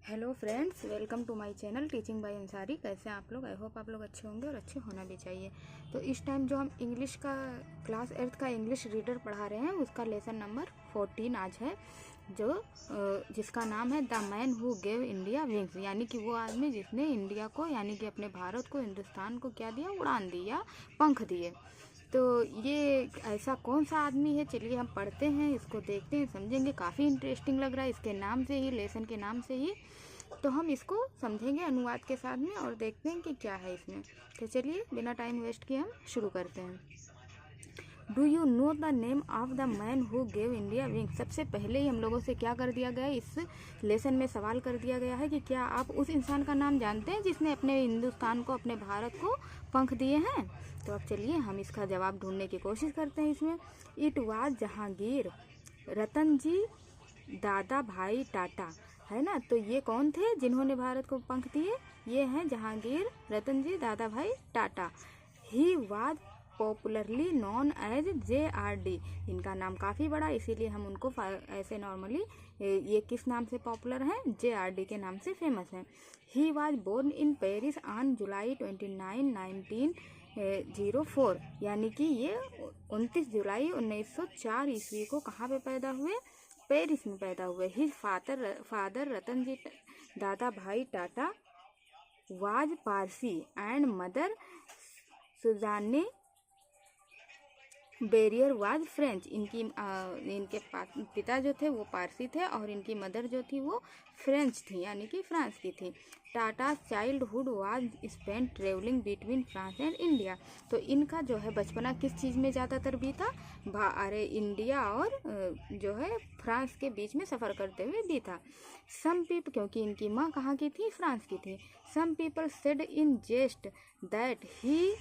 Hello friends, welcome to my channel teaching by Ansari. कैसे हैं आप लोग? आई होप आप लोग अच्छे होंगे और अच्छे होना भी चाहिए। तो इस टाइम जो हम इंग्लिश का क्लास 8 का इंग्लिश रीडर पढ़ा रहे हैं उसका लेसन नंबर 14 आज है, जो जिसका नाम है the man who gave India wings, यानी कि वो आदमी जिसने इंडिया को यानी कि अपने भारत को, हिंदुस्तान को क्या दिया? उड़ान दी या पंख दिए। तो ये ऐसा कौन सा आदमी है? चलिए हम पढ़ते हैं, इसको देखते हैं, समझेंगे। काफ़ी इंटरेस्टिंग लग रहा है इसके नाम से ही, लेसन के नाम से ही। तो हम इसको समझेंगे अनुवाद के साथ में और देखते हैं कि क्या है इसमें। तो चलिए बिना टाइम वेस्ट किए हम शुरू करते हैं। Do you know the name of the man who gave India wing? सबसे पहले ही हम लोगों से क्या कर दिया गया है, इस लेसन में सवाल कर दिया गया है कि क्या आप उस इंसान का नाम जानते हैं जिसने अपने हिंदुस्तान को, अपने भारत को पंख दिए हैं? तो अब चलिए हम इसका जवाब ढूंढने की कोशिश करते हैं इसमें। It was Jahangir Ratan ji Dadabhai Tata, है ना। तो ये कौन थे जिन्होंने भारत को पंख दिए? ये हैं जहांगीर रतन जी Dadabhai Tata. He was popularly known as JRD। इनका नाम काफ़ी बड़ा, इसीलिए हम उनको ऐसे नॉर्मली ये किस नाम से पॉपुलर हैं? JRD के नाम से फेमस हैं। He was born in Paris on July 29, 1904, यानी कि ये 29 जुलाई 1904 ईस्वी को कहाँ पे पैदा हुए? पेरिस में पैदा हुए। His father Ratan ji Dadabhai Tata was Parsi and mother Sujane barrier was French. इनके पिता जो थे वो पारसी थे और इनकी मदर जो थी वो फ्रेंच थी, यानी कि फ्रांस की थी। Tata childhood was spent travelling between France and India. तो इनका जो है बचपना किस चीज़ में ज़्यादातर बीता? इंडिया और जो है फ्रांस के बीच में सफ़र करते हुए बीता। सम पीपल, क्योंकि इनकी माँ कहाँ की थी? फ्रांस की थी। Some people said in jest that he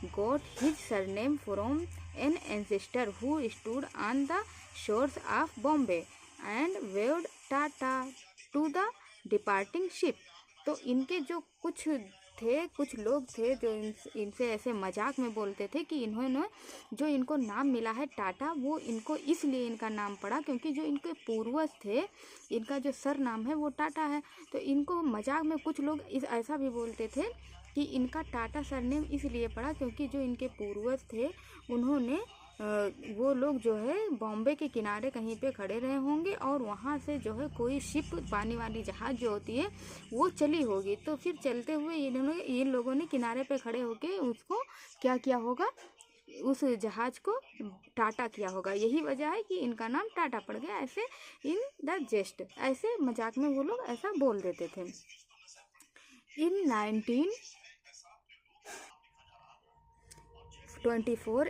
got his surname from an ancestor who stood on the shores of Bombay and waved Tata to the departing ship। तो इनके जो कुछ लोग थे जो इनसे ऐसे मजाक में बोलते थे कि इन्होंने जो इनको नाम मिला है टाटा, वो इनको इसलिए इनका नाम पड़ा क्योंकि जो इनके पूर्वज थे, इनका जो सर नाम है वो टाटा है। तो इनको मजाक में कुछ लोग ऐसा भी बोलते थे कि इनका टाटा सरनेम इसलिए पड़ा क्योंकि जो इनके पूर्वज थे उन्होंने वो लोग जो है बॉम्बे के किनारे कहीं पे खड़े रहे होंगे और वहाँ से जो है कोई शिप, पानी वाली जहाज़ जो होती है वो चली होगी। तो फिर चलते हुए इन लोगों ने किनारे पे खड़े होके उसको क्या किया होगा? उस जहाज़ को टाटा किया होगा। यही वजह है कि इनका नाम टाटा पड़ गया, ऐसे इन द जेस्ट, ऐसे मजाक में वो लोग ऐसा बोल देते थे। इन 1924,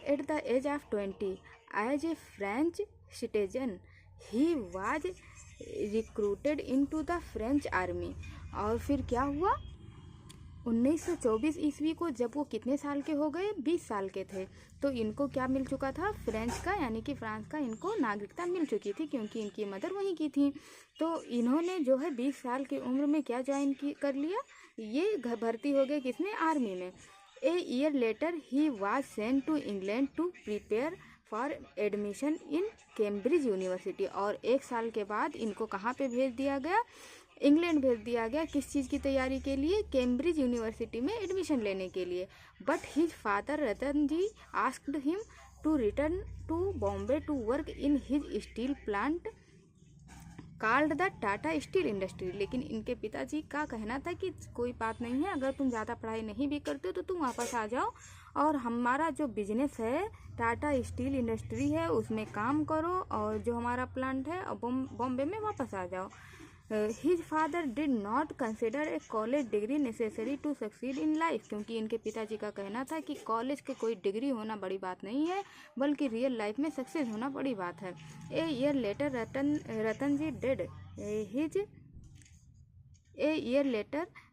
at the age of 20, as a French citizen, he was recruited into the French army। और फिर क्या हुआ? 1924 ईस्वी को जब वो कितने साल के हो गए? 20 साल के थे। तो इनको क्या मिल चुका था? फ्रेंच का, यानी कि फ्रांस का इनको नागरिकता मिल चुकी थी क्योंकि इनकी मदर वहीं की थी। तो इन्होंने जो है 20 साल की उम्र में क्या ज्वाइन कर लिया? ये भर्ती हो गए किसमें? आर्मी में। A year later he was sent to England to prepare for admission in Cambridge university. और 1 साल के बाद इनको कहाँ पे भेज दिया गया? इंग्लैंड भेज दिया गया। किस चीज़ की तैयारी के लिए? कैम्ब्रिज यूनिवर्सिटी में एडमिशन लेने के लिए। But his father Ratan ji asked him to return to Bombay to work in his steel plant called the Tata steel industry. लेकिन इनके पिताजी का कहना था कि कोई बात नहीं है, अगर तुम ज़्यादा पढ़ाई नहीं भी करते हो तो तुम वापस आ जाओ और हमारा जो बिजनेस है टाटा स्टील इंडस्ट्री है उसमें काम करो और जो हमारा प्लांट है बॉम्बे में वापस आ जाओ। His father did not consider a college degree necessary to succeed in life. क्योंकि इनके पिताजी का कहना था कि कॉलेज के कोई डिग्री होना बड़ी बात नहीं है, बल्कि रियल लाइफ में सक्सेस होना बड़ी बात है। A year later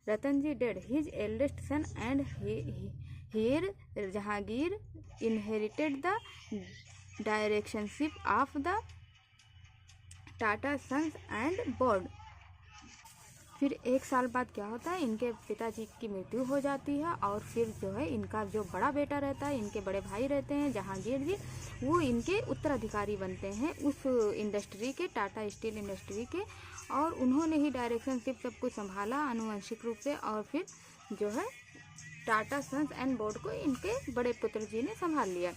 Ratan ji died his eldest son and heir Jehangir inherited the directorship of the Tata sons and board. फिर 1 साल बाद क्या होता है? इनके पिताजी की मृत्यु हो जाती है और फिर जो है इनका जो बड़ा बेटा रहता है, इनके बड़े भाई रहते हैं जहांगीर जी, वो इनके उत्तराधिकारी बनते हैं उस इंडस्ट्री के, टाटा स्टील इंडस्ट्री के। और उन्होंने ही डायरेक्शनशिप सब कुछ संभाला आनुवंशिक रूप से, और फिर जो है टाटा सन्स एंड बोर्ड को इनके बड़े पुत्र जी ने संभाल लिया।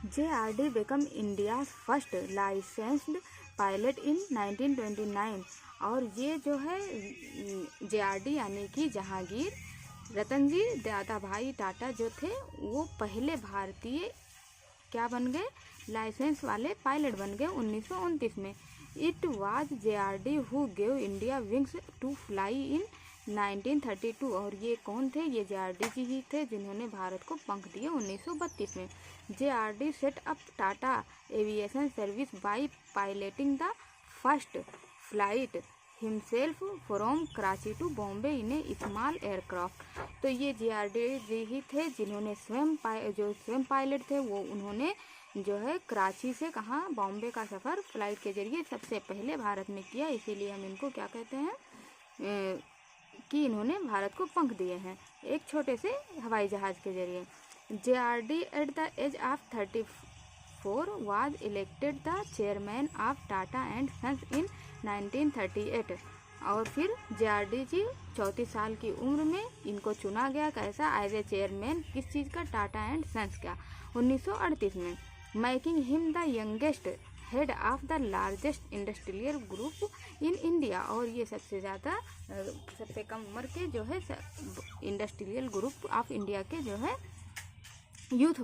JRD became India's first licensed pilot in 1929, और ये जो है JRD यानी कि जहांगीर रतन जी दादा भाई टाटा जो थे वो पहले भारतीय क्या बन गए, लाइसेंस वाले पायलट बन गए 1929 में। It was JRD who gave India wings to fly in 1932, और ये कौन थे, ये JRD जी ही थे जिन्होंने भारत को पंख दिए 1932 में। JRD set up Tata aviation service by piloting the first flight himself from Karachi to Bombay in a small aircraft. तो ये JRD जी ही थे जिन्होंने स्वयं पायलट थे, वो उन्होंने जो है कराची से कहाँ, बॉम्बे का सफ़र फ्लाइट के जरिए सबसे पहले भारत में किया, इसीलिए हम इनको क्या कहते हैं कि इन्होंने भारत को पंख दिए हैं एक छोटे से हवाई जहाज़ के जरिए। JRD at the age of 34 was elected the chairman of Tata and sons in 1938, और फिर JRD जी 34 साल की उम्र में इनको चुना गया, कैसा, एज ए चेयरमैन, किस चीज़ का, टाटा एंड सन्स का, 1938 में, making him the youngest head of the largest industrial group in India, और ये सबसे कम उम्र के जो है इंडस्ट्रियल ग्रुप ऑफ इंडिया के जो है यूथ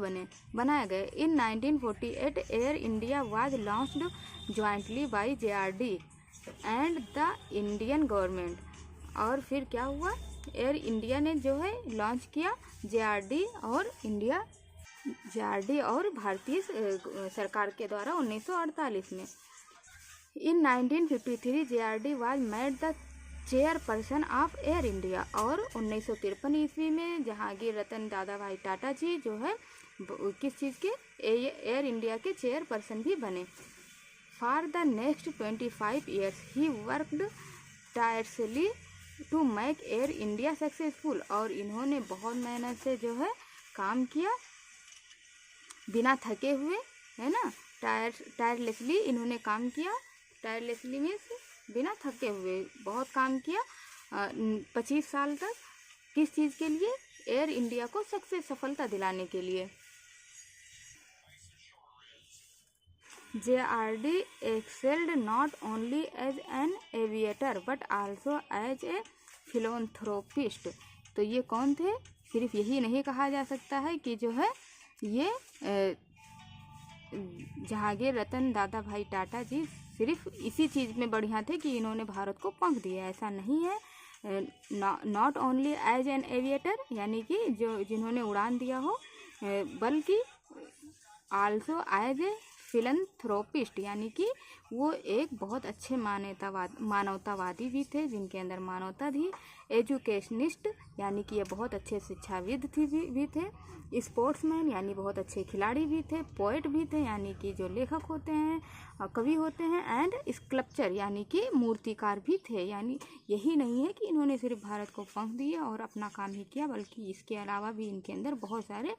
बनाए गए। In 1948 Air India was launched jointly by JRD and the Indian government, और फिर क्या हुआ, एयर इंडिया ने जो है लॉन्च किया JRD और भारतीय सरकार के द्वारा 1948 में। इन 1953 JRD was made the chairperson of air India, और 1953 ईस्वी में जहांगीर रतन दादा भाई टाटा जी जो है किस चीज़ के, एयर इंडिया के चेयरपर्सन भी बने। For the next 25 years he worked tirelessly to make Air India successful, और इन्होंने बहुत मेहनत से जो है काम किया बिना थके हुए, है ना, टायरलेसली इन्होंने काम किया, टायरलेसली मीन्स बिना थके हुए बहुत काम किया 25 साल तक, किस चीज़ के लिए, एयर इंडिया को सफलता दिलाने के लिए। JRD excelled not only as an aviator but also as a philanthropist। तो ये कौन थे, सिर्फ यही नहीं कहा जा सकता है कि जो है ये जहांगीर रतन दादा भाई टाटा जी सिर्फ इसी चीज़ में बढ़िया थे कि इन्होंने भारत को पंख दिया, ऐसा नहीं है। Not only as an aviator यानी कि जिन्होंने उड़ान दिया हो, बल्कि आल्सो एज ए फिलंथ्रोपिस्ट यानी कि वो एक बहुत अच्छे मानवतावादी भी थे जिनके अंदर मानवता थी। एजुकेशनिस्ट यानी कि ये बहुत अच्छे शिक्षाविद भी थे। स्पोर्ट्समैन यानी बहुत अच्छे खिलाड़ी भी थे। पोएट भी थे यानी कि जो लेखक होते हैं, कवि होते हैं। एंड स्कल्पचर यानी कि मूर्तिकार भी थे। यानी यही नहीं है कि इन्होंने सिर्फ भारत को पंख दिए और अपना काम ही किया, बल्कि इसके अलावा भी इनके अंदर बहुत सारे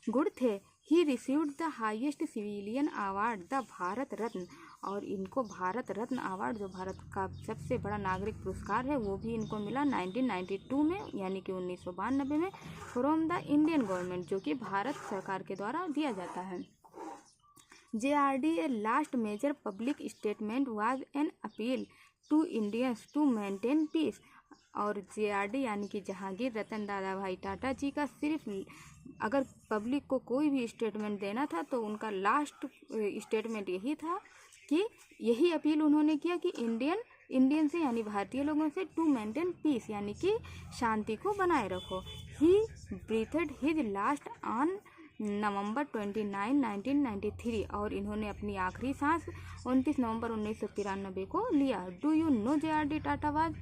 गुण थे। He received the highest civilian award the Bharat Ratna, और इनको भारत रत्न अवार्ड जो भारत का सबसे बड़ा नागरिक पुरस्कार है वो भी इनको मिला 1992 में यानी कि 1992 में फ्रॉम द इंडियन गवर्नमेंट, जो कि भारत सरकार के द्वारा दिया जाता है। JRD a last major public statement was an appeal to Indians to maintain peace, और JRD यानी कि जहांगीर रतन दादा भाई टाटा जी का सिर्फ अगर पब्लिक को कोई भी स्टेटमेंट देना था तो उनका लास्ट स्टेटमेंट यही था कि यही अपील उन्होंने किया कि इंडियन से यानी भारतीय लोगों से टू मेंटेन पीस यानी कि शांति को बनाए रखो। He breathed his last on November 29, 1993, और इन्होंने अपनी आखिरी सांस 29 नवंबर 1993 को लिया। Do you know JRD Tata was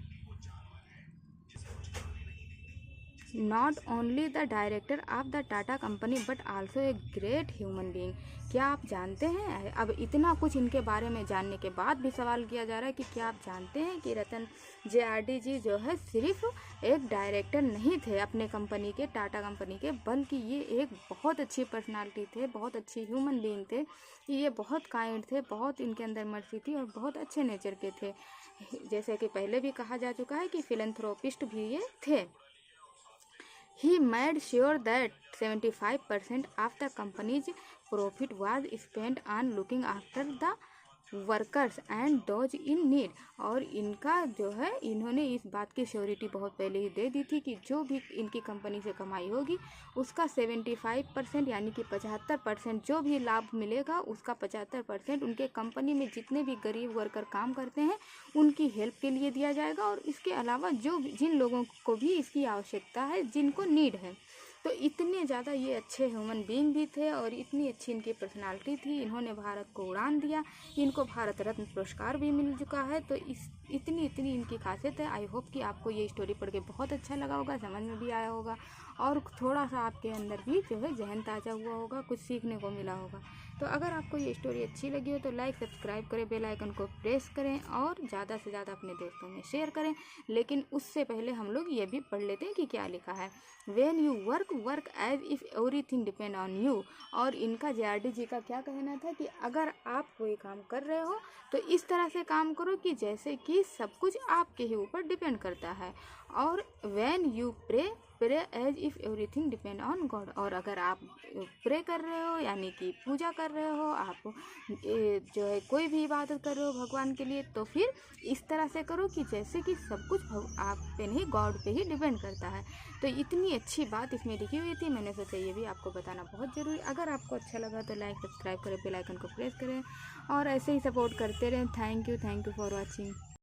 not only the director of the Tata company but also a great human being. क्या आप जानते हैं, अब इतना कुछ इनके बारे में जानने के बाद भी सवाल किया जा रहा है कि क्या आप जानते हैं कि रतन JRD जी जो है सिर्फ एक डायरेक्टर नहीं थे अपने कंपनी के, टाटा कंपनी के, बल्कि ये एक बहुत अच्छी पर्सनालिटी थे, बहुत अच्छी ह्यूमन बीइंग थे। ये बहुत काइंड थे, बहुत इनके अंदर मर्जी थी और बहुत अच्छे नेचर के थे। जैसे कि पहले भी कहा जा चुका है कि फिलैंथ्रोपिस्ट भी ये थे। He made sure that 75% of the company's profit was spent on looking after the workers and those in need. और इनका जो है, इन्होंने इस बात की श्योरिटी बहुत पहले ही दे दी थी कि जो भी इनकी कंपनी से कमाई होगी उसका 75% यानी कि 75% जो भी लाभ मिलेगा उसका 75% उनके कंपनी में जितने भी गरीब वर्कर काम करते हैं उनकी हेल्प के लिए दिया जाएगा। और इसके अलावा जिन लोगों को भी इसकी आवश्यकता है, जिनको नीड है। तो इतने ज़्यादा ये अच्छे ह्यूमन बीइंग भी थे और इतनी अच्छी इनकी पर्सनालिटी थी। इन्होंने भारत को उड़ान दिया, इनको भारत रत्न पुरस्कार भी मिल चुका है। तो इतनी इनकी खासियत है। आई होप कि आपको ये स्टोरी पढ़ के बहुत अच्छा लगा होगा, समझ में भी आया होगा और थोड़ा सा आपके अंदर भी जो है जहन ताज़ा हुआ होगा, कुछ सीखने को मिला होगा। तो अगर आपको ये स्टोरी अच्छी लगी हो तो लाइक सब्सक्राइब करें, बेल आइकन को प्रेस करें और ज़्यादा से ज़्यादा अपने दोस्तों में शेयर करें। लेकिन उससे पहले हम लोग ये भी पढ़ लेते हैं कि क्या लिखा है। When you work as if everything depend on you। और इनका JRD जी का क्या कहना था कि अगर आप कोई काम कर रहे हो तो इस तरह से काम करो कि जैसे कि सब कुछ आपके ही ऊपर डिपेंड करता है। और when you pray as if everything depend on God। और अगर आप प्रे कर रहे हो यानी कि पूजा कर रहे हो, आप जो है कोई भी इबादत कर रहे हो भगवान के लिए, तो फिर इस तरह से करो कि जैसे कि सब कुछ आप पे नहीं, गॉड पे ही डिपेंड करता है। तो इतनी अच्छी बात इसमें लिखी हुई थी, मैंने सोचा ये भी आपको बताना बहुत ज़रूरी। अगर आपको अच्छा लगा तो लाइक सब्सक्राइब करें, बेल आइकन को प्रेस करें और ऐसे ही सपोर्ट करते रहें। Thank you for watching.